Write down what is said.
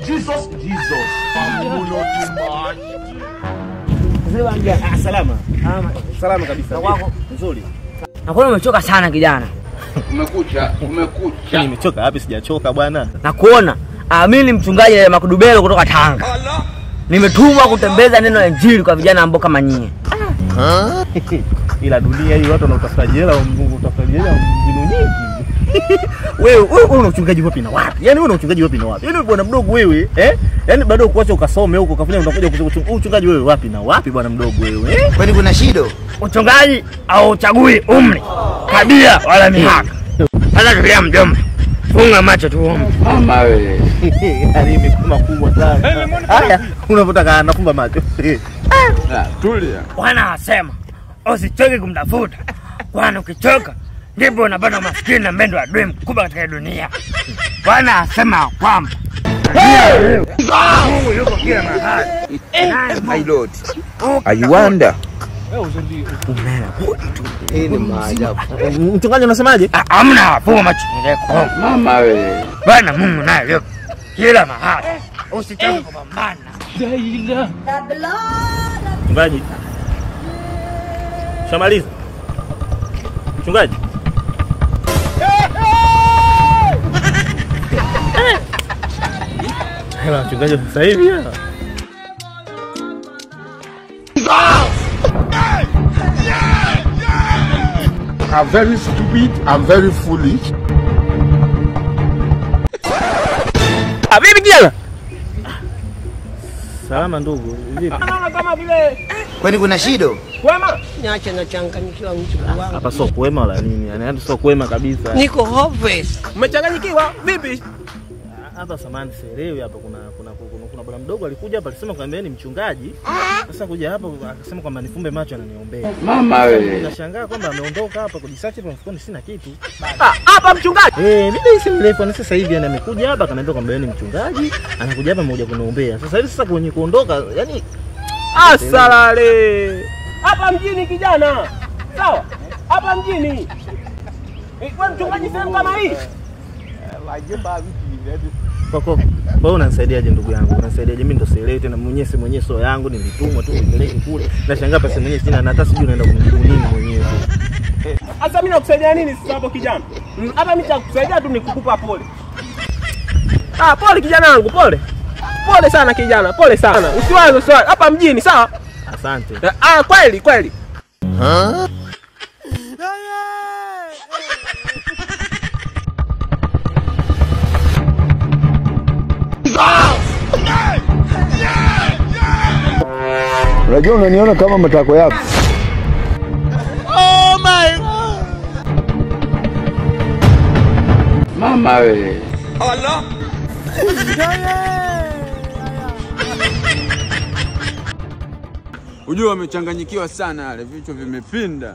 Jesus. Salama. Salama kabisa. Wako nzuri. Nakuona umechoka sana kijana. Umekucha. Nimechoka wapi? Sijachoka bwana. Nakuona mimi ni mchungaji wa Makudubelo kutoka Tanga. Nimetumwa kutembeza neno la Injili kwa vijana ambao kama nyie. Ila dunia hii watu wanautafuta jela, Mungu utafuta jela mbinu nyingi. Wewe una uchungaji wapi na wapi? Yaani wewe una uchungaji wapi na wapi? Yaani bwana mdogo wewe, Yaani bado kuacha ukasome huko ukafanya unakuja uchungaji wewe wapi na wapi bwana mdogo wewe? Kwani kuna shida? Uchungaji au uchagui umri, kabila wala mihaka. Sasa tulia mjomba. Funga macho tuombe. Mama wewe. Yaani imekuma kubwa sana. Haya, unapotaka nafumba macho. Tulia. Bwana asema usichoke kumtafuta. Kwani ukichoka ndipo unapata maskini na mbendo wa adui mkubwa katika dunia. Bwana asema kwamba Mungu yuko kila mahali. My Lord. I wonder. Ni maajabu. Mchungaji unasemaje? Hamna, funga macho. Mama wewe. Bwana Mungu naye yuko kila mahali. Usichoke kupambana. Mchungaji. Shamaliza. Mchungaji. Hela mchungaji sasa hivi ya. I'm very stupid, I'm very foolish. Vipi kijana? Salama ndugu. Vipi? Kama vile. Kwani kuna shida? Kwema? Niache na changanyikiwa mtu wangu. Hapa sio kwema wala nini? Yaani sio kwema kabisa. Niko hopeless. Umechanganyikiwa vipi? Hapa samani sielewi hapa kuna bwana mdogo alikuja hapa alisema kwamba yeye ni mchungaji. Sasa kuja hapa akasema kwamba nifumbe macho ananiombea. Mama wewe. Nashangaa kwamba ameondoka hapa kujisearch hapa mfukoni sina kitu. Hapa mchungaji. Mimi si mrefu na sasa hivi amekuja hapa kanaambia kwamba yeye ni mchungaji, anakuja hapa mmoja kuniombea. Sasa hivi kwenye kuondoka, yani asalale. Hapa mjini kijana. Sawa? Hapa mjini. Kwa mchungaji sehemu kama hii. Kwa hiyo unanisaidiaje ndugu yangu? Unanisaidiaje? Mimi ndo sielewi tena mwenyewe sio yangu nilitumwa tu nipeleke kule. Nashangaa pesa mwenyewe sina na hata sijui naenda kumjibu nini mwenyewe. Sasa mimi nakusaidia nini sasa hapo kijana? Hapa mimi nakusaidia tu nikukupa pole. Pole kijana wangu, pole. Pole sana kijana, pole sana. Usiwaze swali. Hapa mjini, sawa? Asante. Kweli. Unajua unaniona kama matako yako. Oh my God. Mama wewe. Allah. Unajua wamechanganyikiwa sana wale, vichwa vimepinda.